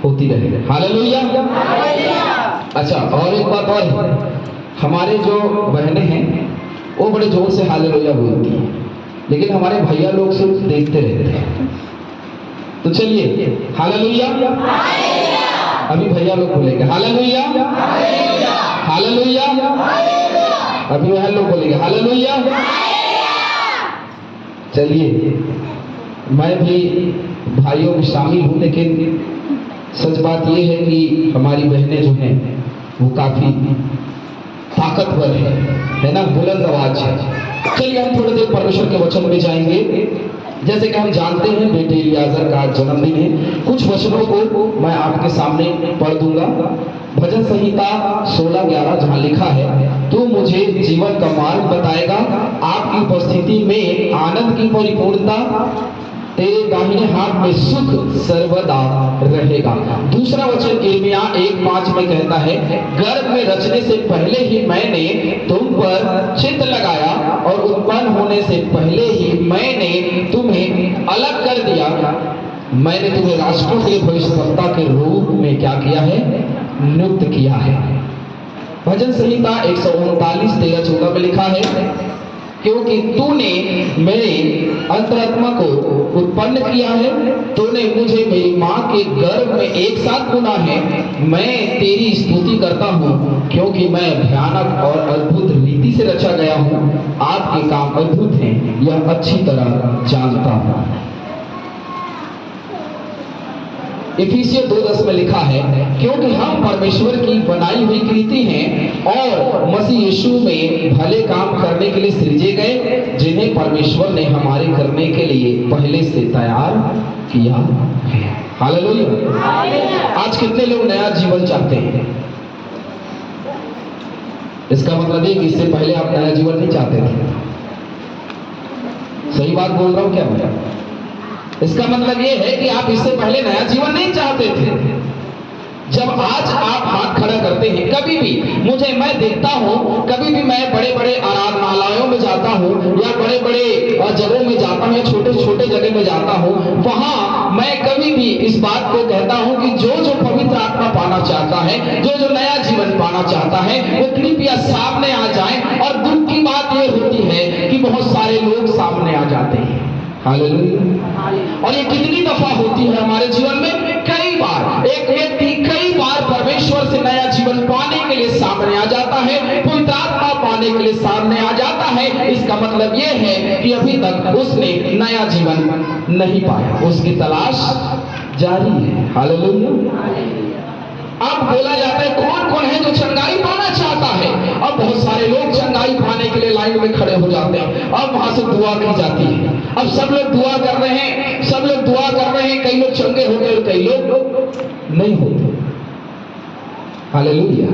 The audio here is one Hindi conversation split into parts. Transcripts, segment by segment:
होती रहे। हालेलुया। अच्छा, और एक बात और है, हमारे जो बहनें हैं वो बड़े जोर से हालेलुया बोलती हैं, लेकिन हमारे भैया लोग सिर्फ देखते रहते हैं। तो चलिए हालेलुया, अभी भैया लोग बोलेंगे हालेलुया, हालेलुया, अभी बहन लोग बोलेंगे हालेलुया। चलिए, मैं भी भाइयों में शामिल हूँ, लेकिन सच बात यह है कि हमारी बहनें जो हैं वो काफी ताकतवर है ना, बुलंद आवाज है। चलिए हम थोड़ी देर परमेश्वर के वचन में जाएंगे। जैसे कि हम जानते हैं बेटे इलियाजर का आज जन्मदिन है। कुछ वचनों को मैं आपके सामने पढ़ दूंगा। भजन संहिता 16:11 जहाँ लिखा है, तू मुझे जीवन का मार्ग बताएगा, आपकी उपस्थिति में आनंद की परिपूर्णता, तेरे दाहिने हाथ में सुख सर्वदा रहेगा। दूसरा वचन यिर्मयाह 1:5 में कहता है, गर्भ में रचने से पहले ही मैंने तुम पर चित्त लगाया और उत्पन्न होने से पहले ही मैंने तुम्हें अलग कर दिया। मैंने तुम्हें राष्ट्रों के भविष्यवक्ता के रूप में क्या किया है? नियुक्त किया है। भजन संहिता 139 13-14 में लिखा है, क्योंकि तूने मेरे अंतरात्मा को उत्पन्न किया है, तूने मुझे मेरी माँ के गर्भ में एक साथ बुना है। मैं तेरी स्तुति करता हूँ, क्योंकि मैं भयानक और अद्भुत रीति से रचा गया हूँ। आपके काम अद्भुत हैं, यह अच्छी तरह जानता हूँ। इफिसियों 2:10 में लिखा है, क्योंकि हम परमेश्वर की बनाई हुई कृति हैं और मसीह यीशु में भले काम करने के लिए सृजे गए, जिन्हें परमेश्वर ने हमारे करने के लिए पहले से तैयार किया है। हालेलुया। आज कितने लोग नया जीवन चाहते हैं? इसका मतलब है कि इससे पहले आप नया जीवन नहीं चाहते थे। सही बात बोल रहा हूं क्या मैं? इसका मतलब यह है कि आप इससे पहले नया जीवन नहीं चाहते थे। जब आज आप हाथ खड़ा करते हैं, कभी भी मैं देखता हूं, कभी भी मैं बड़े बड़े आराधनालयों में जाता हूं या बड़े बड़े जगहों में जाता हूं या छोटे छोटे जगह में जाता हूं, वहां मैं कभी भी इस बात को कहता हूं कि जो पवित्र आत्मा पाना चाहता है, जो नया जीवन पाना चाहता है, वो कृपया सामने आ जाए। और दुख की बात यह होती है कि बहुत सारे लोग सामने आ जाते हैं। हालेलुया। और ये कितनी दफा होती है हमारे जीवन में? कई बार एक व्यक्ति कई बार परमेश्वर से नया जीवन पाने के लिए सामने आ जाता है, पवित्र आत्मा पाने के लिए सामने आ जाता है। इसका मतलब यह है कि अभी तक उसने नया जीवन नहीं पाया, उसकी तलाश जारी है। हालेलुया। अब बोला जाता है कौन कौन है जो चंगाई पाना चाहता है। अब बहुत सारे लोग चंगाई पाने के लिए लाइन में खड़े हो जाते हैं। अब वहां से दुआ की जाती है। अब सब लोग दुआ कर रहे हैं, सब लोग दुआ कर रहे हैं। कई लोग चंगे होते हैं और कई लोग नहीं होते। हालेलुया।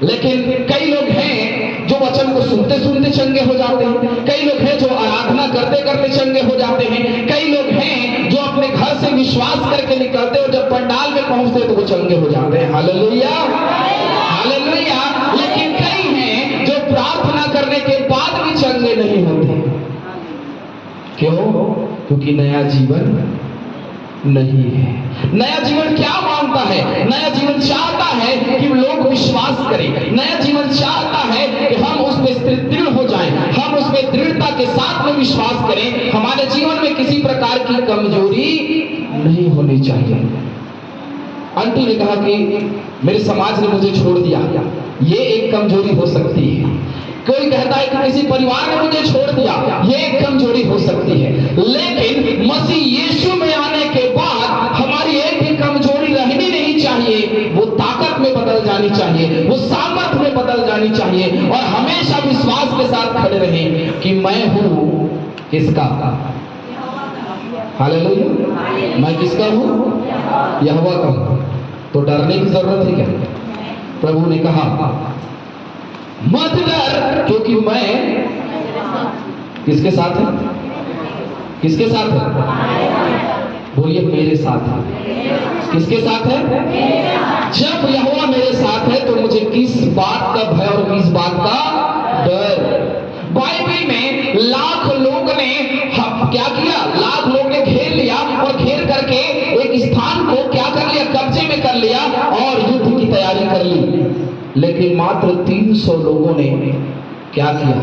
लेकिन कई लोग हैं जो वचन को सुनते सुनते चंगे हो जाते हैं। कई लोग हैं जो आराधना करते करते चंगे हो जाते हैं। कई लोग हैं जो अपने घर से विश्वास करके निकलते और जब पंडाल में पहुंचते तो वो चंगे हो जाते हैं। Hallelujah, hallelujah. लेकिन कई हैं जो प्रार्थना करने के बाद भी चंगे नहीं होते। क्यों? क्योंकि नया जीवन नहीं है। नया जीवन क्या मांगता है? नया जीवन चाहता है कि लोग विश्वास करें। नया जीवन चाहता है कि हम उसमें दृढ़ हो जाएं, हम उसमें दृढ़ता के साथ में विश्वास करें। हमारे जीवन में किसी प्रकार की कमजोरी नहीं होनी चाहिए। आंटी ने कहा कि मेरे समाज ने मुझे छोड़ दिया, ये एक कमजोरी हो सकती है। कोई कहता है कि किसी परिवार ने मुझे छोड़ दिया, ये एक कमजोरी हो सकती है। लेकिन मसीह यीशु में आने के बाद हमारी एक भी कमजोरी रहनी नहीं चाहिए। वो ताकत में बदल जानी चाहिए, वो सामर्थ्य में बदल जानी चाहिए। और हमेशा विश्वास के साथ खड़े रहें कि मैं हूं किसका? हालेलुया। मैं किसका हूं? यहोवा का हूं। तो डरने की जरूरत है क्या? प्रभु ने कहा मत डर, क्योंकि मैं किसके साथ है? किसके साथ है? बोलिए मेरे साथ है। किसके साथ है? जब यहोवा मेरे साथ है तो मुझे किस बात का भय और किस बात का डर? बाइबल में लाख लोग ने क्या किया? लाख लोग ने घेर लिया और घेर करके एक स्थान को क्या लेकिन मात्र 300 लोगों ने क्या किया?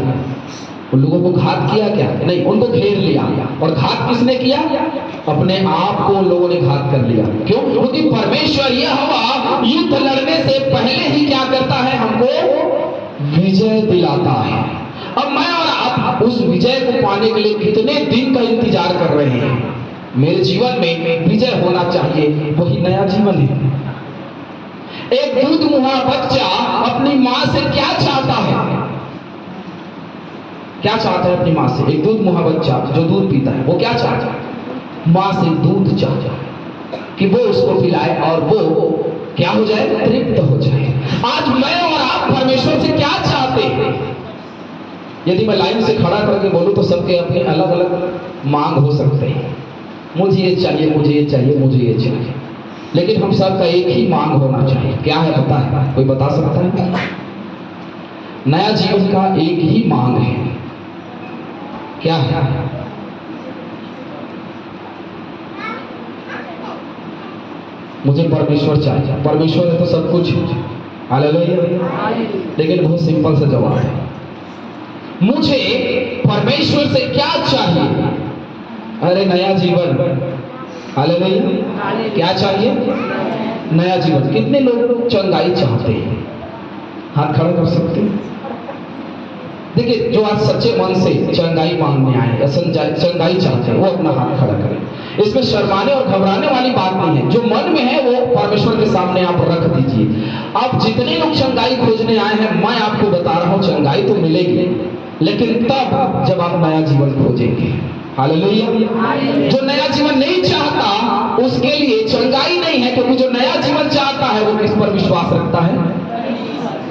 उन लोगों को घात किया क्या? नहीं, उनको घेर लिया। और घात किसने किया? अपने आप को उन लोगों ने घात कर लिया। क्यों? क्योंकि परमेश्वर यह हवा युद्ध लड़ने से पहले ही क्या करता है? हमको विजय दिलाता है। अब मैं और आप उस विजय को पाने के लिए कितने दिन का इंतजार कर रहे हैं? मेरे जीवन में विजय होना चाहिए, वही नया जीवन है। एक दूध मुहा बच्चा अपनी मां से क्या चाहता है? क्या चाहता है अपनी मां से? एक दूध मुहा बच्चा जो दूध पीता है वो क्या चाहता है? मां से दूध चाहता है कि वो उसको पिलाए और वो क्या हो जाए? तृप्त हो जाए। आज मैं और आप परमेश्वर से क्या चाहते हैं? यदि मैं लाइन से खड़ा करके बोलूं तो सबके अपने अलग अलग मांग हो सकते हैं। मुझे ये चाहिए, मुझे ये चाहिए, मुझे ये चाहिए, लेकिन हम सबका एक ही मांग होना चाहिए। क्या है पता है? कोई बता सकता है? नया जीवन का एक ही मांग है। क्या है? मुझे परमेश्वर चाहिए। परमेश्वर है तो सब कुछ, हालेलुया। लेकिन बहुत सिंपल सा जवाब है, मुझे परमेश्वर से क्या चाहिए? अरे नया जीवन, हालेलुया। क्या चाहिए? नया जीवन। कितने लोग चंगाई चाहते हैं? हाथ खड़ा कर सकते हैं? देखिए, जो आज सच्चे मन से चंगाई मांगने आए या चंगाई चाहते हैं वो अपना हाथ खड़ा करें। इसमें शर्माने और घबराने वाली बात नहीं है। जो मन में है वो परमेश्वर के सामने आप रख दीजिए। अब जितने लोग चंगाई खोजने आए हैं, मैं आपको बता रहा हूं चंगाई तो मिलेगी, लेकिन तब जब आप नया जीवन खोजेंगे। हालेलुया। जो नया जीवन नहीं चाहता उसके लिए चंगाई नहीं है, क्योंकि जो नया जीवन चाहता है वो किस पर विश्वास रखता है?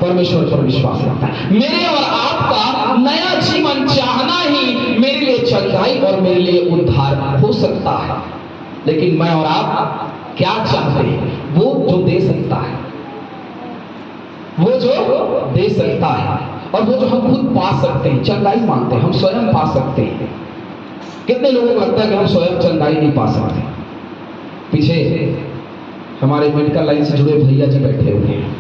परमेश्वर पर विश्वास रखता है। मेरे और आपका नया जीवन चाहना ही मेरे लिए चंगाई और मेरे लिए उद्धार हो सकता है। लेकिन मैं और आप क्या चाहते हैं? वो जो दे सकता है, वो जो दे सकता है, और वो जो हम खुद पा सकते हैं। चंगाई मांगते हैं, हम स्वयं पा सकते हैं। कितने लोगों को लगता है कि हम स्वयं चंगाई नहीं पा सकते? पीछे हमारे मेडिकल लाइन से जुड़े भैया जी बैठे हुए हैं।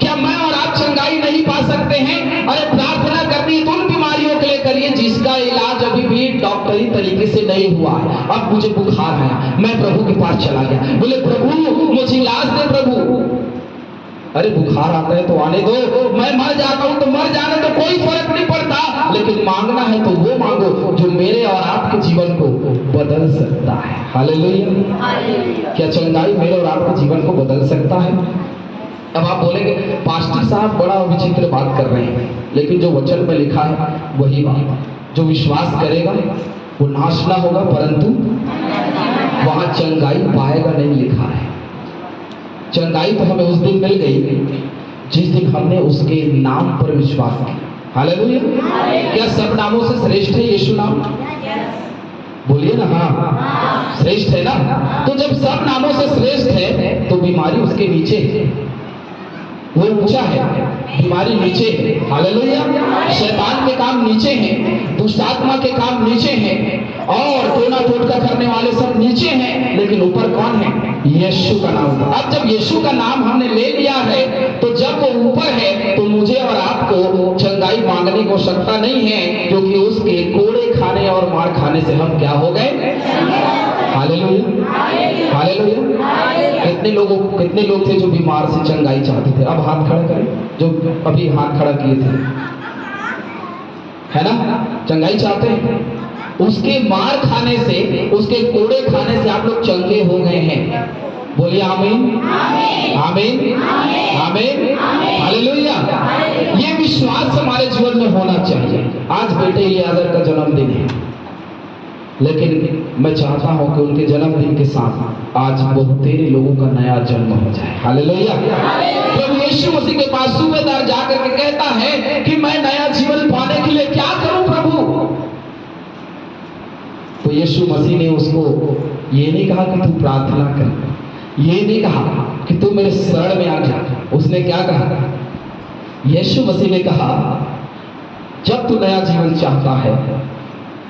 क्या मैं और आप चंगाई नहीं पा सकते हैं? अरे प्रार्थना करनी है तो उन बीमारियों के लिए करिए जिसका इलाज अभी भी डॉक्टरी तरीके से नहीं हुआ है। अब मुझे बुखार आया, मैं प्रभु के पास चला गया, बोले प्रभु मुझे इलाज दे प्रभु। अरे बुखार आता है तो आने दो, मैं मर जाता हूं तो मर जाने तो कोई फर्क नहीं पड़ता, लेकिन मांगना है तो वो मांगो जो मेरे और आपके जीवन को बदल सकता है। हालेलुया। क्या चंगाई मेरे और आपके जीवन को बदल सकता है? अब आप बोलेंगे पास्टर साहब बड़ा विचित्र बात कर रहे हैं, लेकिन जो वचन में लिखा है वही बात। जो विश्वास करेगा वो नाश ना होगा, परंतु वहां चंगाई पाएगा नहीं लिखा है। चंगाई तो हमें उस दिन मिल गई जिस दिन हमने उसके नाम पर विश्वास किया। हालेलुया। क्या सब नामों से श्रेष्ठ है यीशु नाम? बोलिए ना, हाँ श्रेष्ठ है ना। तो जब सब नामों से श्रेष्ठ है तो बीमारी उसके नीचे है, वो ऊंचा है, बीमारी नीचे है। हालेलुया। शैतान के काम नीचे हैं, दुष्ट आत्मा के काम नीचे हैं, और टोना टोटका करने वाले सब नीचे हैं, लेकिन ऊपर कौन है? यीशु का नाम। अब जब यीशु का नाम हमने ले लिया है तो जब वो ऊपर है तो मुझे और आपको चंगाई मांगने की आवश्यकता नहीं है, क्योंकि उसके कोड़े खाने और मार खाने से हम क्या हो गए? हालेलुया। हालेलुया। कितने लोग थे जो बीमार से चंगाई चाहते थे? अब हाथ खड़ा करें जो अभी हाथ खड़ा किए थे, है ना? चंगाई चाहते हैं। उसके मार खाने से, उसके कोड़े खाने से आप लोग चंगे हो गए हैं। बोलिए आमीन, आमीन, आमीन, हालेलुया। ये विश्वास हमारे जीवन में होना चाहिए। आज बेटे इलियाजर का जन्मदिन है, लेकिन मैं चाहता हूं कि उनके जन्मदिन के साथ आज बहुतेरे लोगों का नया जन्म हो जाए। हालेलुया। प्रभु यीशु मसीह के पास सूबेदार जाकर के कहता है कि मैं नया जीवन पाने के लिए क्या करूं प्रभु? तो यीशु मसीह ने उसको ये नहीं कहा कि तू प्रार्थना कर, ये नहीं कहा कि तू मेरे शरण में आ जा। उसने क्या कहा? यीशु मसीह ने कहा जब तू नया जीवन चाहता है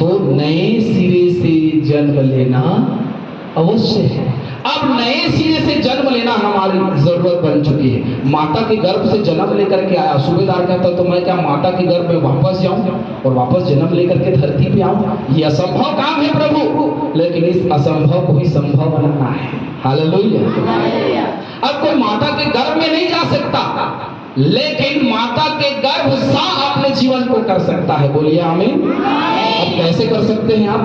तो नए सिरे से जन्म लेना अवश्य है। अब नए सिरे से जन्म लेना रहना हमारी जरूरत बन चुकी है। माता के गर्भ से जन्म लेकर के आया, सूबेदार कहता तो मैं क्या माता के गर्भ में वापस जाऊं और वापस जन्म लेकर के धरती पे आऊं? ये असंभव काम है प्रभु, लेकिन इस असंभव को ही संभव बनाना है। हालेलुया। अब कोई माता के गर्भ में नहीं जा सकता, लेकिन माता के गर्भ सा अपने जीवन को कर सकता है। बोलिए आमीन। अब कैसे कर सकते हैं आप?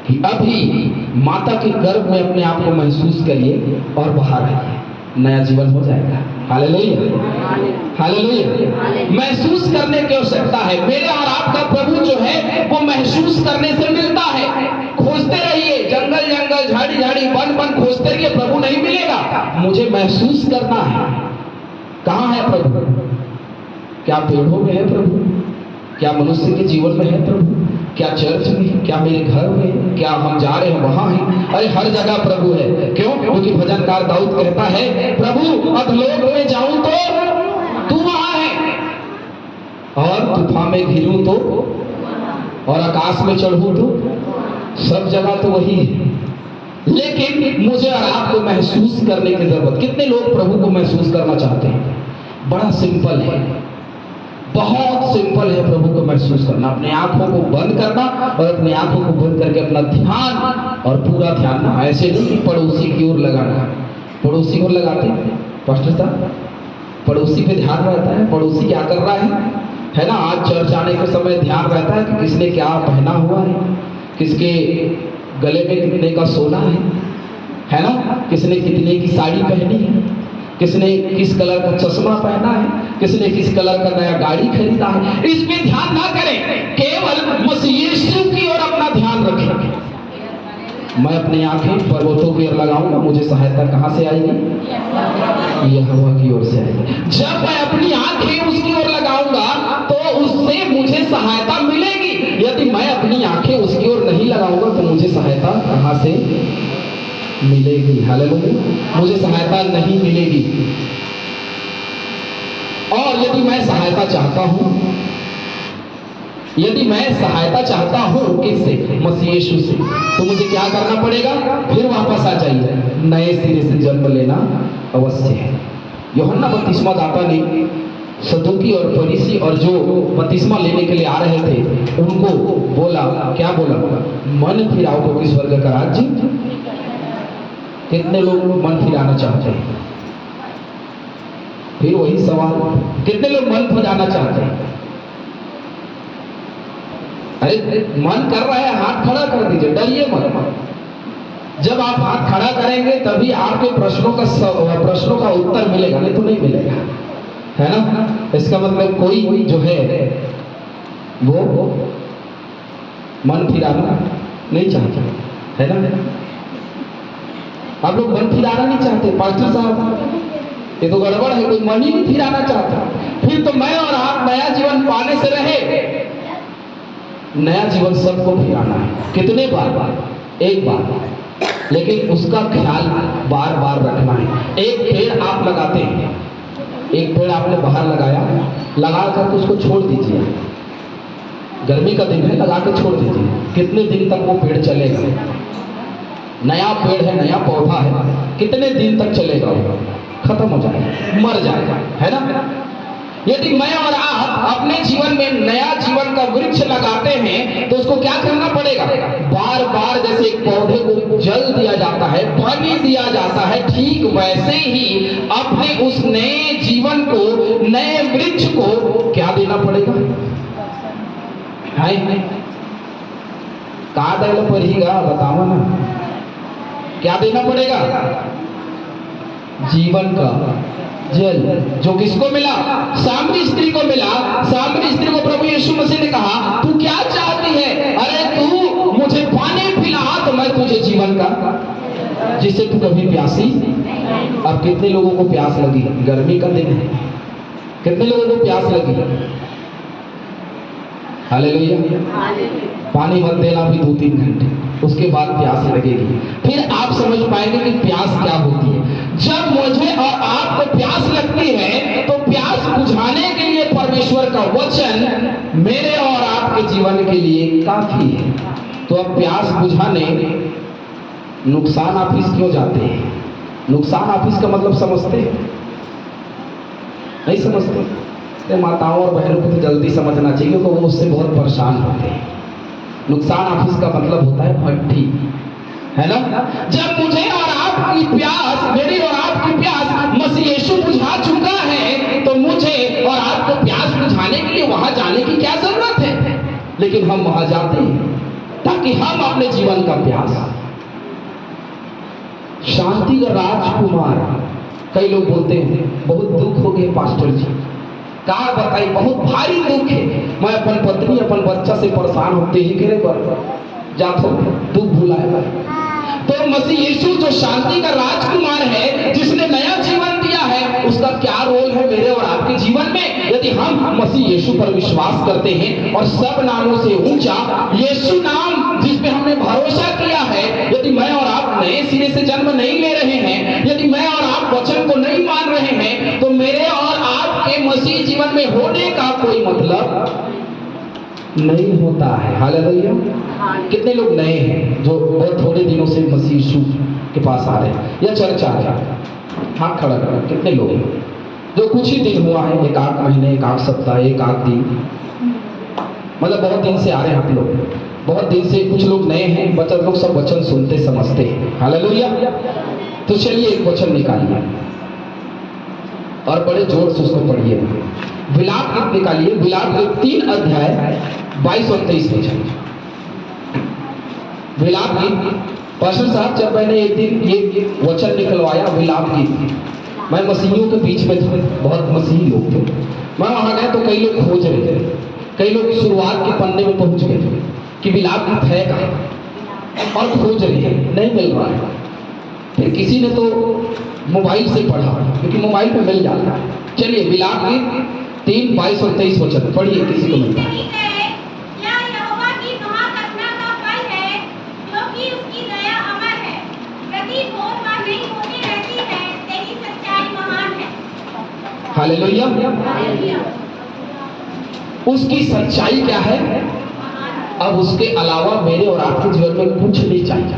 कि अभी माता के गर्भ में अपने आप को महसूस करिए और बाहर आइए, नया जीवन हो जाएगा। Hallelujah, hallelujah. महसूस करने की आवश्यकता है। मेरे और आपका प्रभु जो है वो महसूस करने से मिलता है। खोजते रहिए, जंगल जंगल, झाड़ी झाड़ी, वन वन खोजते रहिए, प्रभु नहीं मिलेगा। मुझे महसूस करना है। कहाँ है प्रभु? क्या पेड़ों में है प्रभु? क्या मनुष्य के जीवन में है प्रभु? क्या चर्च में? क्या मेरे घर में? क्या हम जा रहे हैं वहां है? अरे हर जगह प्रभु है। क्यों? क्योंकि भजनकार दाऊद कहता है, प्रभु अधोलोक में जाऊं तो तू वहां है, और तूफान में घिरूं तो, और आकाश में चढ़ूं तो, सब जगह तो वही है। लेकिन मुझे और आपको महसूस करने की जरूरत। कितने लोग प्रभु को महसूस करना चाहते हैं? बड़ा सिंपल है, बहुत सिंपल है प्रभु को महसूस करना। अपने आंखों को बंद करना और अपने आंखों को बंद करके अपना ध्यान, और पूरा ध्यान ना, ऐसे नहीं कि पड़ोसी की ओर लगाना। पड़ोसी को लगाते हैं पास्टर साहब, पड़ोसी पे ध्यान रहता है, पड़ोसी क्या कर रहा है ना। आज चर्च आने के समय ध्यान रहता है कि किसने क्या पहना हुआ है, किसके गले में कितने का सोना है ना, किसने कितने की साड़ी पहनी है, किसने किस कलर का चश्मा पहना है, किसने किस कलर का नया गाड़ी खरीदा है। इस पे ध्यान ना करें, केवल मसीह यीशु की ओर अपना ध्यान रखें। मैं अपनी आंखें पर्वतों की ओर लगाऊंगा, मुझे सहायता कहां से आएगी? यहोवा की ओर से आएगी। जब मैं अपनी आंखें उसकी ओर लगाऊंगा तो उससे मुझे सहायता मिलेगी। यदि मैं अपनी आंखें उसकी ओर नहीं लगाऊंगा तो मुझे सहायता कहां से मिलेगी? हालेलुया। मुझे सहायता नहीं मिलेगी। और यदि मैं सहायता चाहता हूं, यदि मैं सहायता चाहता हूं किससे? मसीह यीशु से, तो मुझे क्या करना पड़ेगा? फिर वापस आ जाइए, नए सिरे से जन्म लेना अवश्य है। यूहन्ना बपतिस्मा दाता ने सदूकी और फरीसी और जो बपतिस्मा लेने के लिए आ रहे थे उनको बोला, क्या बोला? मन फिराओ क्योंकि स्वर्ग का राज्य। कितने लोग मन फिराना चाहते हैं? फिर वही सवाल, कितने लोग मन फिराना चाहते हैं? अरे मन कर रहा है, हाथ खड़ा कर दीजिए, डरिए मत। जब आप हाथ खड़ा करेंगे तभी आपके प्रश्नों का उत्तर मिलेगा, नहीं तो नहीं मिलेगा, है ना। इसका मतलब कोई जो है वो मन फिराना नहीं चाहता, है ना। आप लोग मन फिराना नहीं चाहते। पास्टर साहब ये तो गड़बड़ है, कोई मन ही नहीं फिराना चाहता। फिर तो मैं और आप नया जीवन पाने से रहे। नया जीवन सबको फिराना है। कितने बार? एक बार, लेकिन उसका ख्याल बार बार रखना है। एक पेड़ आप लगाते हैं, एक पेड़ आपने बाहर लगाया, लगा कर उसको छोड़ दीजिए। गर्मी का दिन है, लगा के छोड़ दीजिए। कितने दिन तक वो पेड़ चलेगा? नया पेड़ है, नया पौधा है, कितने दिन तक चलेगा? खत्म हो जाएगा, मर जाएगा, है ना। यदि मैं और आप अपने जीवन में नया जीवन का वृक्ष लगाते हैं तो उसको क्या करना पड़ेगा? बार बार जैसे एक पौधे को जल दिया जाता है, पानी दिया जाता है, ठीक वैसे ही अपने उस नए जीवन को, नए वृक्ष को क्या देना पड़ेगा? कहा देना पड़ेगा? बताओ ना, क्या देना पड़ेगा? जीवन का जल, जो किसको मिला? सामरी स्त्री को मिला। सामरी स्त्री को प्रभु यीशु मसीह ने कहा, तू क्या चाहती है? अरे तू मुझे पानी पिला तो मैं तुझे जीवन का, जिससे तू कभी प्यासी। अब कितने लोगों को प्यास लगी? गर्मी का दिन है, कितने लोगों को प्यास लगी? हालेलुया। पानी मत देना भी 2-3 घंटे, उसके बाद प्यास लगेगी। फिर आप समझ पाएंगे कि प्यास क्या होती है। जब मुझे और आपको प्यास लगती है तो प्यास बुझाने के लिए परमेश्वर का वचन मेरे और आपके जीवन के लिए काफी है। तो अब प्यास बुझाने नुकसान ऑफिस क्यों जाते हैं? नुकसान आप इसका मतलब समझते हैं? नहीं समझते? तो माताओं और बहनों को तो जल्दी समझना चाहिए क्योंकि वो उससे बहुत परेशान होते हैं। नुकसान आप इसका मतलब होता है भट्ठी, है ना? जब मुझे और आपकी प्यास, मेरी और आपकी प्यास मसीह यीशु बुझा चुका है, तो मुझे और आपको प्यास बुझाने के लिए वहां जाने की क्या जरूरत है? लेकिन हम वहां जाते हैं ताकि हम अपने जीवन का प्यास, शांति का राजकुमार। कई लोग बोलते हैं बहुत दुख हो गए पास्टर जी, कहा बताई बहुत भारी दुख है, मैं अपन पत्नी अपन बच्चा से परेशान होते ही गिरे पर जातो दुख भुलाएगा। तो मसीह यीशु जो शांति का राजकुमार है, जिसने नया जीवन दिया है, उसका क्या रोल है मेरे और आपके जीवन में? यदि हम मसीह यीशु पर विश्वास करते हैं और सब नामों से ऊंचा यीशु नाम जिस पे हमने भरोसा किया है, यदि मैं और आप नए सिरे से जन्म नहीं ले रहे हैं, यदि मैं और आप वचन को नहीं मान रहे हैं, तो मेरे और आपके मसीह जीवन में होने का कोई मतलब नहीं होता है। हालेलुया। कितने लोग नए हैं जो बहुत थोड़े दिनों से मसीह यीशु के पास आ रहे हैं या चर्च आ रहे हैं? हाथ खड़ा करें। कितने लोग हैं जो कुछ ही दिन हुआ है, एक आध महीने, एक आध सप्ताह, एक आध दिन, मतलब बहुत दिन से आ रहे हैं आप लोग, बहुत दिन से। कुछ लोग नए हैं, बच्चे लोग सब वचन सुनते समझते हैं। हालेलुया। तो चलिए एक वचन निकालिए और बड़े जोर से उसको पढ़िए। विलाप गीत निकालिए, विलाप गीत 3 अध्याय 22 और 23 में। विलाप गीत, पास्टर साहब जब मैंने एक दिन ये वचन निकलवाया विलाप गीत, मैं मसीहियों के बीच में था, बहुत मसीही लोग थे, मैं वहां गया तो कई लोग खोज रहे थे, कई लोग शुरुआत के पन्ने में पहुंच गए थे कि विलाप गीत है कहाँ, और खोज रहे हैं, नहीं मिल रहा है। फिर किसी ने तो मोबाइल से पढ़ा, क्योंकि मोबाइल पे मिल जाता है। चलिए विलाप गीत 3, 22 और 23 वचन पढ़िए, किसी को मिलता है। हालेलुया। उसकी सच्चाई क्या है? अब उसके अलावा मेरे और आपके जीवन में कुछ नहीं चाहिए,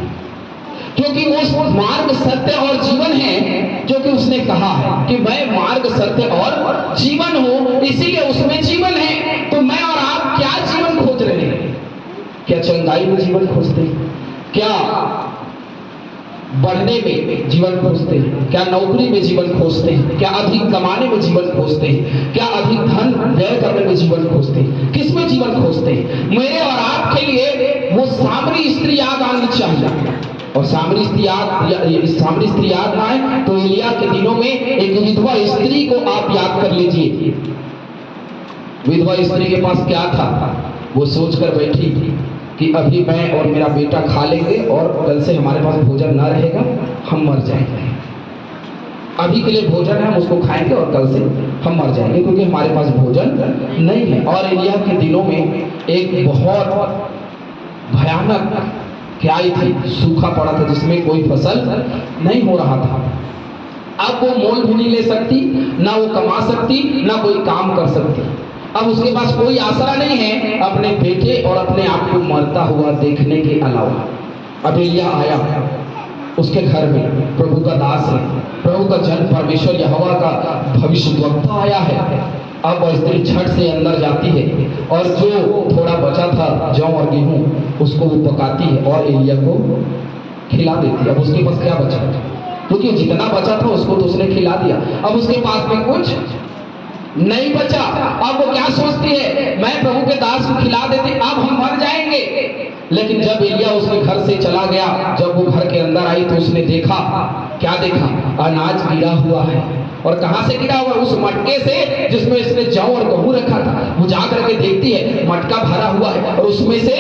क्योंकि वो मार्ग, सत्य और जीवन है, जो कि उसने कहा है कि मैं मार्ग, सत्य और जीवन हूं, इसीलिए उसमें जीवन है। तो मैं और आप क्या जीवन खोज रहे हैं? क्या चंगाई में जीवन खोजते हैं? क्या बढ़ने में जीवन खोजते हैं? क्या नौकरी में जीवन खोजते हैं? क्या अधिक कमाने में जीवन खोजते हैं? क्या अधिक धन व्यय करने में जीवन खोजते हैं? किस में जीवन खोजते हैं? मेरे और आपके लिए वो सामरी स्त्री याद आनी चाहिए, और सामरी स्त्री याद ना आए तो एलिया के दिनों में एक विधवा स्त्री को आप याद कर लीजिए। विधवा स्त्री के पास क्या था? वो सोच कर बैठी थी कि अभी मैं और मेरा बेटा खा लेंगे और कल से हमारे पास भोजन ना रहेगा, हम मर जाएंगे। अभी के लिए भोजन है, हम उसको खाएंगे और कल से हम मर जाएंगे, क्योंकि हमारे पास भोजन नहीं है। और एलिया के दिनों में एक बहुत भयानक क्या थी, सूखा पड़ा था, जिसमें कोई फसल नहीं हो रहा था। अब वो मोल भी नहीं ले सकती, ना वो कमा सकती, ना कोई काम कर सकती। अब उसके पास कोई आसरा नहीं है अपने बेटे और अपने आप को मरता हुआ देखने के अलावा। अब एलिया आया उसके घर में, प्रभु का दास है, प्रभु का जन, परमेश्वर यहोवा का भविष्यद्वक्ता आया है। अब वह स्त्री झट से अंदर जाती है और जो थोड़ा बचा था जौ और गेहूं, उसको वो पकाती है और एलिया को खिला देती है। अब उसके पास क्या बचा, क्योंकि जितना बचा था उसको तो उसने खिला दिया, अब उसके पास में कुछ नहीं बचा। अब वो क्या सोचती है, मैं प्रभु के दास को खिला देती, अब हम मर जाएंगे। लेकिन जब एलिया उसके घर से चला गया, जब वो घर के अंदर आई तो उसने देखा, क्या देखा? अनाज गिरा हुआ है। और कहां से गिरा हुआ? उस मटके से जिसमें इसने जौ और गेहूं रखा था। वो जा करके देखती है, मटका भरा हुआ है और उसमें से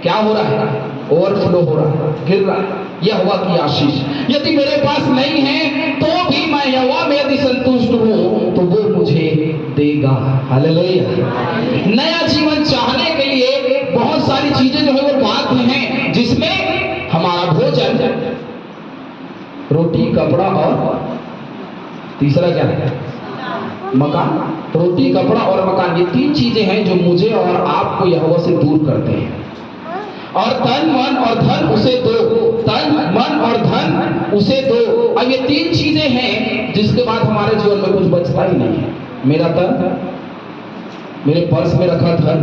क्या हो रहा है? ओवरफ्लो हो रहा है, गिर रहा है। यहोवा की आशीष। यदि मेरे पास नहीं है तो भी मैं यहोवा में यदि संतुष्ट हूं तो वो मुझे देगा। हालेलुया। नया जीवन चाहने के लिए बहुत सारी चीजें जो है वो बाध्य हैं, जिसमें हमारा भोजन, रोटी, कपड़ा और तीसरा क्या है? मकान। रोटी, कपड़ा और मकान, ये 3 चीजें हैं जो मुझे और आपको यहोवा से दूर करते हैं। और तन, मन और धन उसे दो, तन, मन और धन उसे दो। अब ये 3 चीजें हैं जिसके बाद हमारे जीवन में कुछ बचता ही नहीं है। मेरा तन, मेरे पर्स में रखा धन,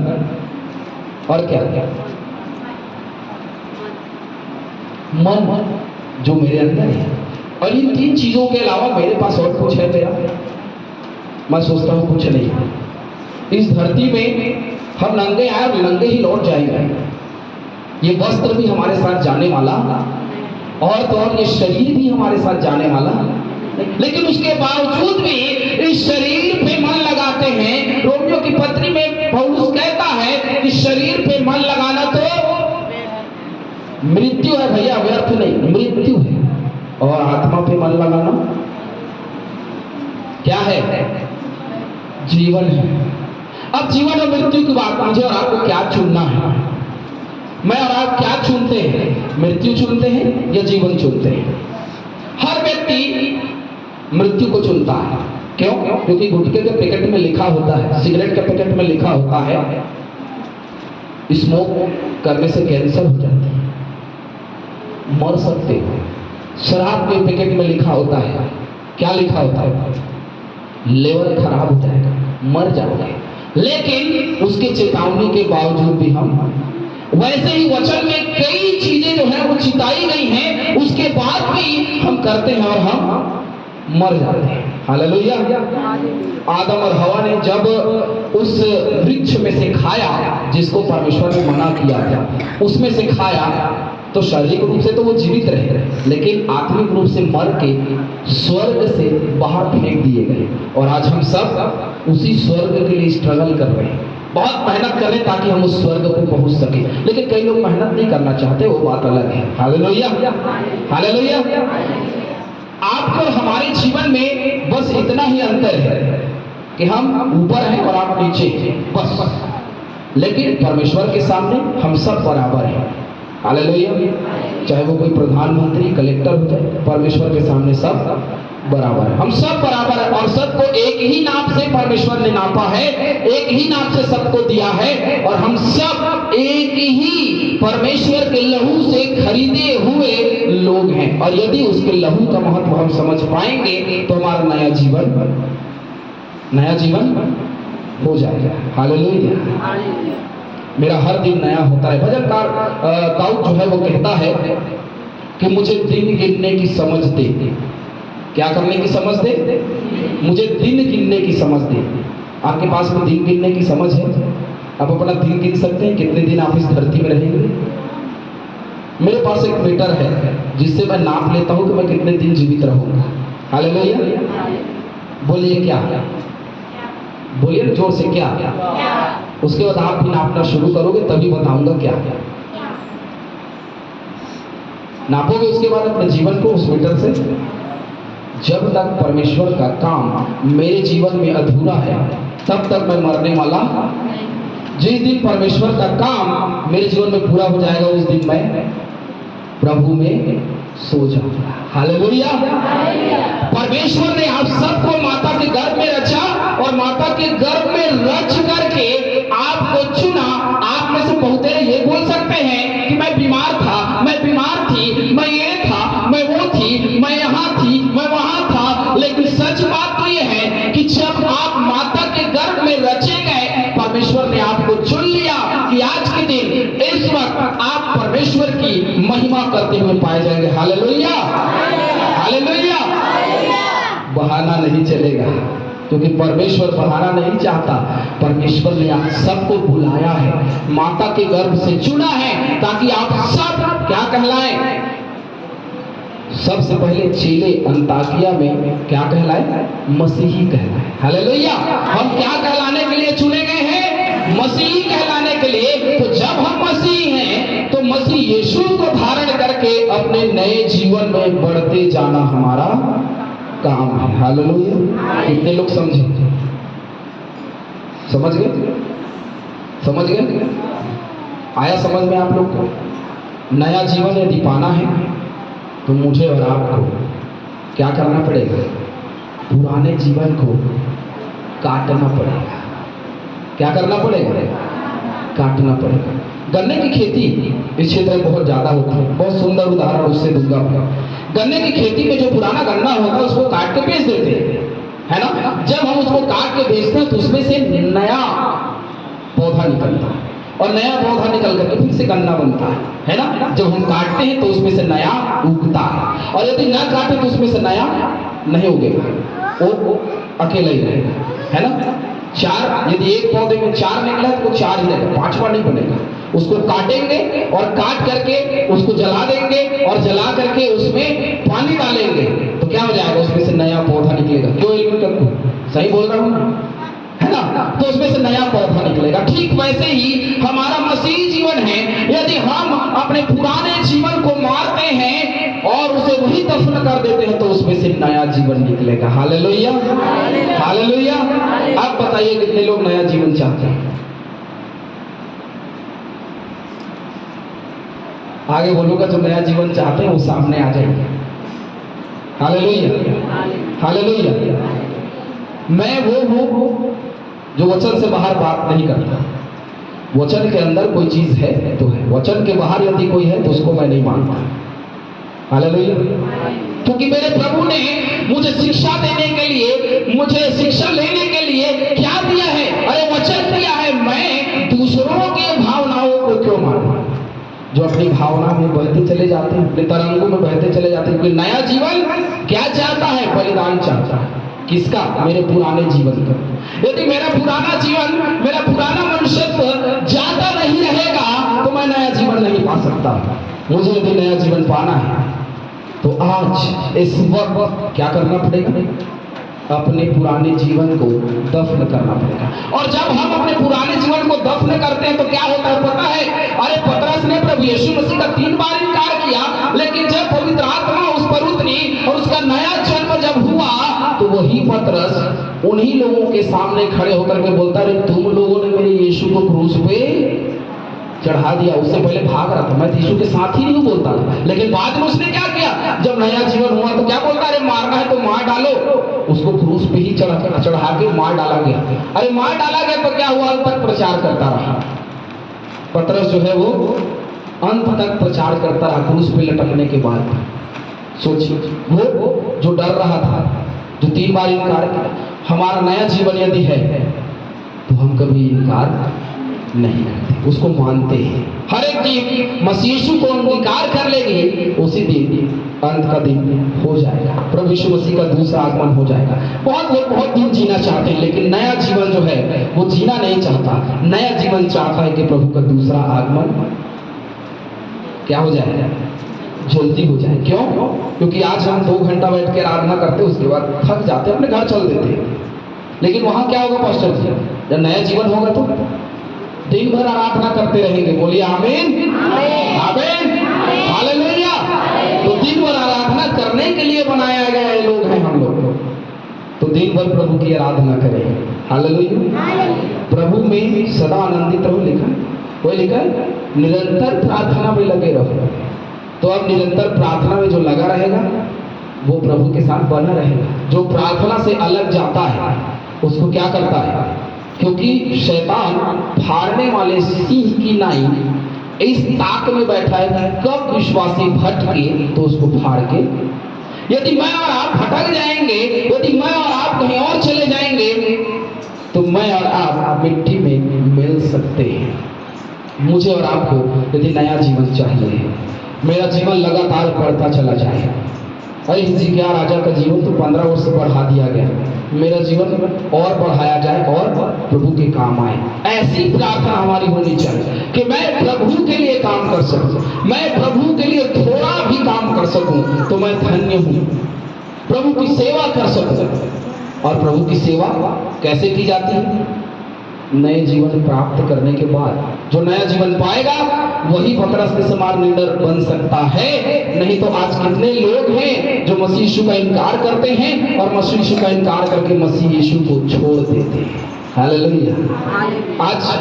और क्या मन जो मेरे अंदर है। और इन 3 चीजों के अलावा मेरे पास और कुछ है मेरा? मैं सोचता हूं कुछ नहीं। इस धरती में हम नंगे आए और नंगे ही लौट जाएंगे। ये वस्त्र भी हमारे साथ जाने वाला, और तो और ये शरीर भी हमारे साथ जाने वाला, लेकिन उसके बावजूद भी इस शरीर पे मन लगाते हैं। रोमियो की पत्री में पौलुस कहता है कि शरीर पे मन लगाना तो मृत्यु है भैया, व्यर्थ नहीं, मृत्यु है। और आत्मा पे मन लगाना क्या है? जीवन है। अब जीवन और मृत्यु की बात, मुझे और आपको क्या चुनना है? मैं और आप क्या चुनते हैं? मृत्यु चुनते हैं या जीवन चुनते हैं? हर व्यक्ति मृत्यु को चुनता है। क्यों? क्योंकि गुटखे के पैकेट में लिखा होता है, सिगरेट के पैकेट में लिखा होता है स्मोक करने से कैंसर हो जाता है, मर सकते हो। शराब के पैकेट में लिखा होता है, क्या लिखा होता है? लेवर खराब हो जाएगा, मर जाओगे। लेकिन उसके चेतावनी के बावजूद भी हम, वैसे ही वचन में कई चीजें जो है वो चिताई गई हैं, उसके बाद भी हम करते हैं और हम मर जाते हैं। हालेलुया। आदम और हवा ने जब उस वृक्ष में से खाया जिसको परमेश्वर ने मना किया था, उसमें से खाया तो शारीरिक रूप से तो वो जीवित रहे, लेकिन आत्मिक रूप से मर के स्वर्ग से बाहर फेंक दिए गए। और आज हम सब उसी स्वर्ग के लिए स्ट्रगल कर रहे हैं, बहुत मेहनत कर रहे हैं ताकि हम उस स्वर्ग पर पहुंच सके। लेकिन कई लोग मेहनत नहीं करना चाहते, वो बात अलग है। Hallelujah, hallelujah. आपको और हमारे जीवन में बस इतना ही अंतर है कि हम ऊपर हैं और आप नीचे हैं, बस। लेकिन परमेश्वर के सामने हम सब बराबर हैं। हालेलुया। चाहे वो कोई प्रधानमंत्री, कलेक्टर हो जाए, परमेश्वर के सामने सब बराबर है। हम सब बराबर है और सबको एक ही नाप से परमेश्वर ने नापा है, एक ही नाप से सबको दिया है। और हम सब एक ही परमेश्वर के लहू से खरीदे हुए लोग हैं। और यदि उसके लहू का महत्व हम समझ पाएंगे तो हमारा नया जीवन हो जाएगा। हालेलुया। मेरा हर दिन नया होता है। भजनकार दाऊद जो है वो कहता है कि मुझे दिन गिनने की समझ दे। क्या करने की समझ दे? मुझे दिन गिनने की समझ दे। आपके पास में दिन गिनने की समझ है? आप अपना दिन गिन सकते हैं कितने दिन आप इस धरती में रहेंगे? मेरे पास एक मीटर है जिससे मैं नाप लेता हूं कि मैं कितने दिन जीवित रहूंगा। हालेलुया। बोलिए क्या? बोलिए जोर से, क्या? उसके बाद आप भी नापना शुरू करोगे, तभी बताऊंगा क्या। नापोगे उसके बाद अपने जीवन को उस मीटर से। जब तक परमेश्वर का काम मेरे जीवन में अधूरा है तब तक मैं मरने वाला। जिस दिन परमेश्वर का काम मेरे जीवन में पूरा हो जाएगा उस दिन मैं प्रभु में सो जाऊंगा। हालेलुया। परमेश्वर ने आप सबको माता के गर्भ में रचा और माता के गर्भ में रच करके आपको चुना। आप में से बहुते ये बोल सकते हैं कि मैं बीमार था, मैं बीमार थी, मैं ये था, मैं वो थी, मैं यहाँ थी, मैं वहां था। लेकिन सच बात तो ये है कि जब आप माता के गर्भ में रचे गए, परमेश्वर ने आपको चुन लिया कि आज के दिन इस वक्त आप परमेश्वर की महिमा करते हुए पाए जाएंगे। Hallelujah, hallelujah. बहाना नहीं चलेगा, क्योंकि परमेश्वर बहाना नहीं चाहता। परमेश्वर ने आप सबको बुलाया है, माता के गर्भ से चुना है ताकि आप सब क्या कहलाएं? सबसे पहले चेले अंताकिया में क्या कहलाए? मसीही कहलाए। हालेलुया। हम क्या कहलाने के लिए चुने गए हैं? मसीही कहलाने के लिए। तो जब हम मसीही हैं तो मसीह यीशु को धारण करके अपने नए जीवन में बढ़ते जाना हमारा काम है। हालेलुया। कितने लोग समझे? समझ गए? समझ गए? आया समझ में आप लोग को? नया जीवन यदि पाना है तो मुझे और आपको क्या करना पड़ेगा? पुराने जीवन को काटना पड़ेगा। क्या करना पड़ेगा? काटना पड़ेगा। गन्ने की खेती इस क्षेत्र में बहुत ज्यादा होती है। बहुत सुंदर उदाहरण उससे दूंगा। गन्ने की खेती में जो पुराना गन्ना होता है उसको काट के बेच देते हैं, है ना। जब हम उसको काट के बेचते हैं तो उसमें से नया पौधा निकलता है और नया पौधा निकल करके फिर से गन्ना बनता है ना। जब हम काटते हैं तो उसमें से नया उगता है, और यदि ना काटे तो उसमें से नया नहीं उगेगा, वो अकेला ही रहेगा, है ना। चार, यदि एक पौधे में चार निकला तो चार ही रहेगा, पांचवा नहीं बनेगा। उसको काटेंगे और काट करके उसको जला देंगे और जला करके उसमें पानी डालेंगे तो क्या हो जाएगा, उसमें से नया पौधा निकलेगा। क्यों, सही बोल रहा हूँ, है ना। तो उसमें से नया पौधा निकलेगा। ठीक वैसे ही हमारा मसीही जीवन है, यदि हम अपने पुराने जीवन को मारते हैं और उसे वही दफन कर देते हैं तो उसमें से नया जीवन निकलेगा। Hallelujah, hallelujah. अब बताइए कितने लोग नया जीवन चाहते हैं? आगे बोलूंगा, जो नया जीवन चाहते हैं वो सामने आ जाएंगे। Hallelujah, hallelujah. मैं वो हूँ जो वचन से बाहर बात नहीं करता। वचन के अंदर कोई चीज है तो है, वचन के बाहर यदि कोई है तो उसको मैं नहीं मानता। हालेलुया। क्योंकि मेरे प्रभु ने मुझे शिक्षा देने के लिए, मुझे शिक्षा लेने के लिए क्या दिया है? अरे वचन दिया है। मैं दूसरों के भावनाओं को क्यों मानूं? जो अपनी भावना में बहते चले जाते हैं, अपने तरंगों में बहते चले जाते हैं। नया जीवन क्या चाहता है? बलिदान चाहता है। किसका? मेरे पुराने जीवन का। यदि मेरा पुराना जीवन, मेरा पुराना मनुष्यत्व जाता नहीं रहेगा तो मैं नया जीवन नहीं पा सकता। मुझे यदि नया जीवन पाना है तो आज इस वक्त क्या करना पड़ेगा? अपने पुराने जीवन को दफन करना पड़ेगा। और जब हम अपने पुराने जीवन को दफन करते हैं तो क्या होता है पता है? अरे पतरस ने प्रभु यीशु मसीह का 3 बार इनकार किया, लेकिन जब पवित्र आत्मा उस पर उतरी और उसका नया जन्म जब हुआ तो वही पतरस उन्हीं लोगों के सामने खड़े होकर के बोलता, अरे तुम लोगों ने मेरे यीशु को क्रूस पे चढ़ा दिया। उससे पहले भाग रहा था, मैं यीशु के साथ ही नहीं बोलता था, लेकिन बाद में उसने क्या किया? जब नया जीवन हुआ तो क्या बोलता? अरे मारना है तो मार डालो। उसको क्रूस पे ही चढ़ा के मार डाला गया। अरे मार डाला गया तो क्या हुआ? अंत तक प्रचार करता रहा। पतरस जो है वो अंत तक प्रचार करता रहा क्रूस पे लटकने के बाद। सोचिए, वो जो डर रहा था, जो 3 बार इनकार किया। हमारा नया जीवन यदि है तो हम कभी इनकार नहीं करते, उसको मानते हैं। हर एक चीज मसीह यीशु को अंगीकार कर लेगी, उसी दिन अंत का दिन हो जाएगा, प्रभु यीशु मसीह का दूसरा आगमन हो जाएगा। बहुत लोग बहुत दिन जीना चाहते हैं, लेकिन नया जीवन जो है वो जीना नहीं चाहता। नया जीवन चाहता है कि प्रभु का दूसरा आगमन क्या हो जाए? जल्दी हो जाए। क्यों? क्योंकि आज हम 2 घंटा बैठ के आराधना करते हैं, उसके बाद थक जाते हैं, अपने घर चल देते हैं। लेकिन वहां क्या होगा पास्टर जी? जब नया जीवन होगा तो दिन भर आराधना करते रहेंगे। बोलिए आमीन, आमीन, हालेलुया। तो दिन भर आराधना करने के लिए बनाया गया ये लोग हैं हम लोग, तो दिन भर प्रभु की आराधना करें। हालेलुया। प्रभु में सदा आनंदित रहो लिखा, कोई लिखा है निरंतर प्रार्थना में लगे रहो। तो अब निरंतर प्रार्थना में जो लगा रहेगा वो प्रभु के साथ बना रहेगा। जो प्रार्थना से अलग जाता है उसको क्या करता है? क्योंकि शैतान फाड़ने वाले सिंह की नाई इस ताक में बैठा है कि कब विश्वासी भटके तो उसको फाड़ के। यदि मैं और आप भटक जाएंगे, यदि मैं और आप कहीं और चले जाएंगे तो मैं और आप मिट्टी में मिल सकते हैं। मुझे और आपको यदि नया जीवन चाहिए, मेरा जीवन लगातार बढ़ता चला जाए। अरे हिजकिय्याह राजा का जीवन तो 15 वर्ष बढ़ा दिया गया, मेरा जीवन और बढ़ाया जाए और प्रभु के काम आए। ऐसी प्रार्थना हमारी होनी चाहिए कि मैं प्रभु के लिए काम कर सकूं, मैं प्रभु के लिए थोड़ा भी काम कर सकूं तो मैं धन्य हूं। प्रभु की सेवा कर सकूं। और प्रभु की सेवा कैसे की जाती है? नए जीवन प्राप्त करने के बाद। जो नया जीवन पाएगा वही पतरस के समान लीडर बन सकता है। नहीं तो आज कितने लोग हैं जो मसीह यीशु का इनकार करते हैं और मसीह यीशु का इनकार करके मसीह यीशु को छोड़ देते हैं। हालेलुया। आज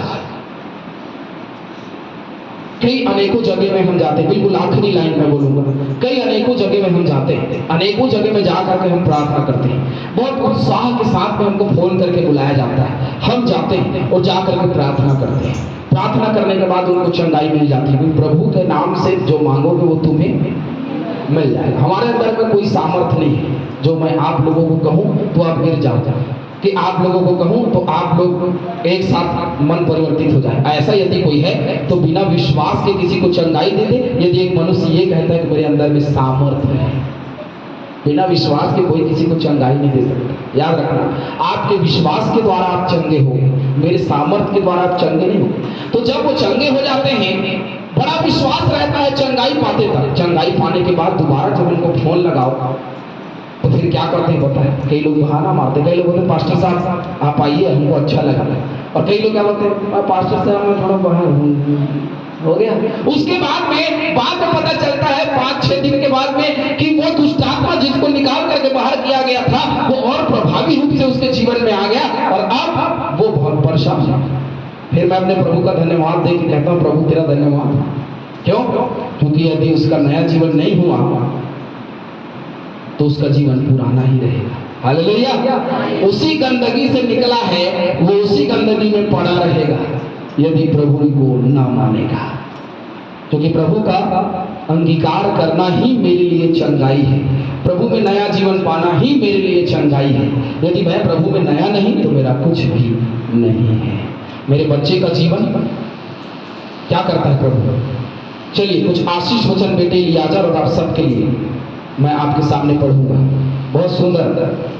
कई अनेकों जगह में हम जाते हैं, बिल्कुल आखिरी लाइन में बोलूंगा, कई अनेकों जगह में हम जाते हैं, अनेकों जगह में जाकर के हम प्रार्थना करते हैं। बहुत उत्साह के साथ में हमको फोन करके बुलाया जाता है, हम जाते हैं और जाकर के प्रार्थना करते हैं। प्रार्थना करने के बाद उनको चंगाई मिल जाती है। प्रभु के नाम से जो मांगोगे वो तुम्हें मिल जाएगा। हमारे अंदर में कोई सामर्थ्य नहीं है जो मैं आप लोगों को कहूँ तो आप गिर जाओ, कि आप लोगों को कहूँ तो आप लोग एक साथ मन परिवर्तित हो जाए। ऐसा यदि कोई है तो बिना विश्वास के किसी को चंगाई दे दे। यदि एक मनुष्य ये कहता है कि मेरे अंदर में सामर्थ्य है, बिना विश्वास के कोई किसी को चंगाई नहीं दे सकता। याद रखना, आपके विश्वास के द्वारा आप चंगे हो, मेरे सामर्थ्य के द्वारा आप चंगे नहीं हो। तो जब वो चंगे हो जाते हैं, बड़ा विश्वास रहता है चंगाई पाते तक। चंगाई पाने के बाद दोबारा जब उनको फोन लगाओ तो फिर क्या करते हैं पता है? कई लोग बहाना मारते, कई लोग बोलते हैं पास्टर साहब आप आइए, हमको अच्छा लगा। और कई लोग क्या बोलते हैं, पास्टर साहब मैं थोड़ा बाहर हो गया। उसके बाद में पता चलता है 5-6 दिन के बाद में कि वो दुष्टात्मा जिसको निकाल करके बाहर किया गया था वो और प्रभावी रूप से उसके जीवन में आ गया और अब वो बहुत परेशान है। फिर मैं अपने प्रभु का धन्यवाद दे के कहता हूँ, प्रभु तेरा धन्यवाद। क्यों? क्योंकि यदि उसका नया जीवन नहीं हुआ तो उसका जीवन पुराना ही रहेगा। हालेलुया। उसी गंदगी से निकला है, वो उसी गंदगी में पड़ा रहेगा यदि प्रभु को ना मानेगा। क्योंकि प्रभु का अंगीकार करना ही मेरे लिए चंगाई है, प्रभु में नया जीवन पाना ही मेरे लिए चंगाई है। यदि मैं प्रभु में नया नहीं तो मेरा कुछ भी नहीं है। मेरे बच्चे का जीवन क्या करता है प्रभु? चलिए कुछ आशीष वचन बेटे लियाजा और आप सबके लिए मैं आपके सामने पढ़ूंगा। बहुत सुंदर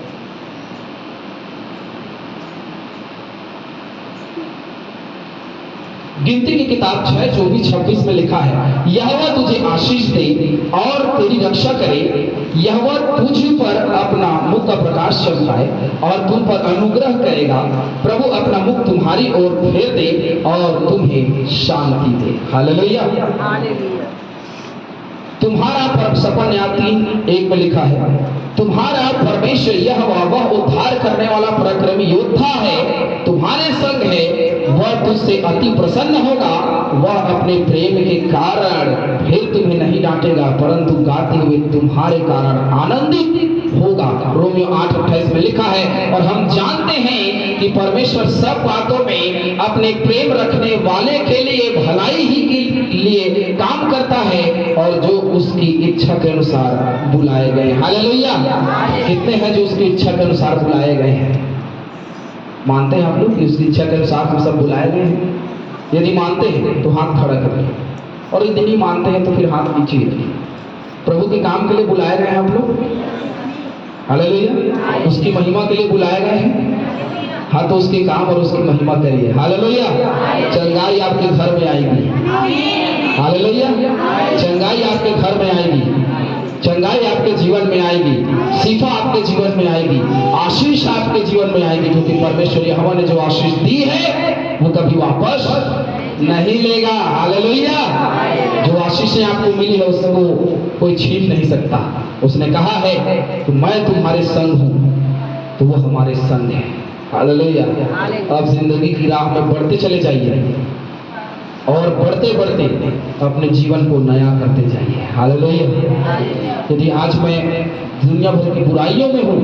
गिनती की किताब 6:24-26 में लिखा है, यहोवा तुझे आशीष दे और तेरी रक्षा करे, यहोवा तुझ पर अपना मुख का प्रकाश चमकाए और तुम पर अनुग्रह करेगा, प्रभु अपना मुख तुम्हारी ओर फेर दे और तुम्हें शांति दे। हालेलुया। तुम्हारा सपन 3:1 में लिखा है, तुम्हारा परमेश्वर यहोवा वह उद्धार करने वाला पराक्रमी योद्धा है, तुम्हारे संग है, वह तुझसे अति प्रसन्न होगा, वह अपने प्रेम के कारण फिर तुम्हें नहीं डांटेगा परंतु गाते हुए तुम्हारे कारण आनंदित होगा। रोमियो 8:28 में लिखा है, और हम जानते हैं कि परमेश्वर सब बातों में अपने प्रेम रखने वाले के लिए भलाई ही के लिए काम करता है और जो उसकी इच्छा के अनुसार बुलाए गए। हालेलुया। कितने हैं जो उसकी इच्छा के अनुसार बुलाए गए हैं? मानते हैं आप लोग कि उसकी इच्छा के अनुसार हम सब बुलाए गए हैं? यदि मानते हैं तो हाथ खड़ा करिए, और यदि नहीं मानते हैं तो फिर हाथ नीचे रखिए। प्रभु के काम के लिए बुलाए गए हैं आप लोग। हालेलुया। उसकी महिमा के लिए बुलाए गए हैं। हाँ, तो उसके काम और उसकी महिमा करिए। हालेलुया। चंगाई आपके घर में आएगी। हालेलुया। चंगाई आपके घर में आएगी, चंगाई आपके जीवन में आएगी, शिफा आपके जीवन में आएगी, आशीष आपके जीवन में आएगी। क्योंकि परमेश्वर यहोवा ने जो आशीष दी है वो कभी वापस नहीं लेगा। हालेलुया। जो आशीषें आपको मिली है उसको कोई छीन नहीं सकता। उसने कहा है कि मैं तुम्हारे संग हूँ, तो वो हमारे संग है। हालेलुया। अब जिंदगी की राह में बढ़ते चले जाइए और बढ़ते बढ़ते अपने जीवन को नया करते जाइए। हालेलुया। यदि आज मैं दुनिया भर की बुराइयों में हूँ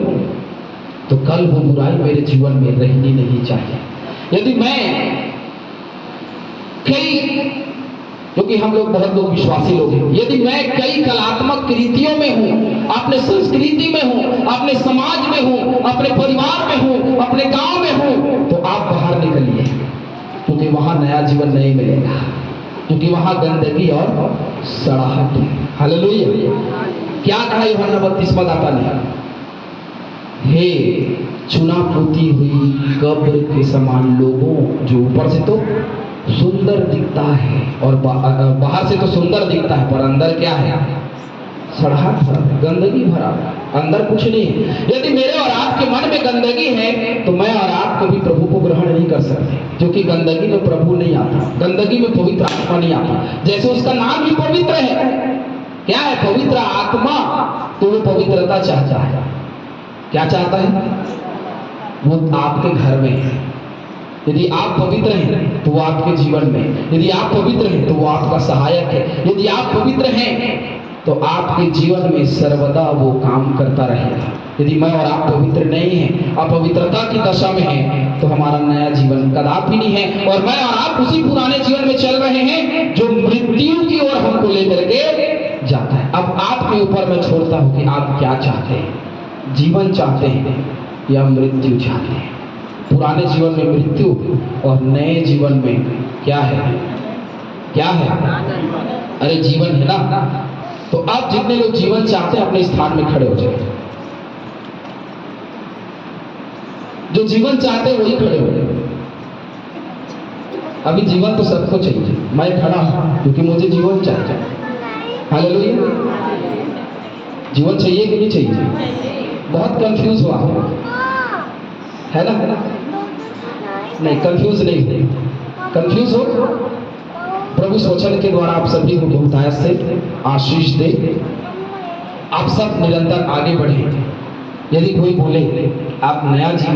तो कल वो बुराई मेरे जीवन में रहनी नहीं चाहिए। यदि मैं क्योंकि हम लोग बहुत लोग विश्वासी लोग हैं, यदि मैं कई कलात्मक कृतियों में हूँ, अपने संस्कृति में हूँ, अपने समाज में हूँ, अपने परिवार में हूँ, अपने गांव में हूँ, तो आप बाहर निकलिए, क्योंकि वहां नया जीवन नहीं मिलेगा, क्योंकि वहां गंदगी और सड़ाहट है। हालेलुया। क्या कहा यूहन्ना 32 ने? हे चुना पुती हुई कब्र के समान लोगों, जो ऊपर से तो सुंदर दिखता है और बाहर से तो सुंदर दिखता है, पर अंदर क्या है? सड़ाहट भरा, गंदगी भरा, अंदर कुछ नहीं है। यदि मेरे और आपके मन में गंदगी है तो मैं और आप कभी प्रभु को ग्रहण नहीं कर सकते, क्योंकि गंदगी में प्रभु नहीं आता, गंदगी में पवित्र आत्मा नहीं आता। जैसे उसका नाम ही पवित्र है, क्या है? पवित्र आत्मा। तो वो पवित्रता चाहता है। क्या चाहता है? वो आपके घर में है। यदि आप पवित्र हैं तो वो आपके जीवन में, यदि आप पवित्र हैं तो वो आपका सहायक है, यदि आप पवित्र हैं तो आपके जीवन में सर्वदा वो काम करता रहेगा। यदि मैं और आप पवित्र नहीं हैं, अपवित्रता की दशा में हैं, तो हमारा नया जीवन कदापि नहीं है, और मैं और आप उसी पुराने जीवन में चल रहे हैं जो मृत्यु की ओर हमको लेकर के जाता है। अब आपके ऊपर मैं छोड़ता हूं कि आप क्या चाहते हैं, जीवन चाहते हैं या मृत्यु चाहते हैं। पुराने जीवन में मृत्यु और नए जीवन में क्या है, क्या है? अरे जीवन है ना। तो आप जितने लोग जीवन चाहते हैं अपने स्थान में खड़े हो जाए। जो जीवन चाहते हैं वही खड़े हो जाए। अभी जीवन तो सबको चाहिए, मैं खड़ा हूं क्योंकि मुझे जीवन चाहिए। हालेलुया। जीवन चाहिए कि नहीं चाहिए? बहुत कंफ्यूज हुआ है ना? नहीं, कंफ्यूज नहीं, कंफ्यूज हो। प्रभु वचन के द्वारा आप सभी को बहुतायत से आशीष दे। आप सब निरंतर आगे बढ़े। यदि कोई बोले आप नया जीवन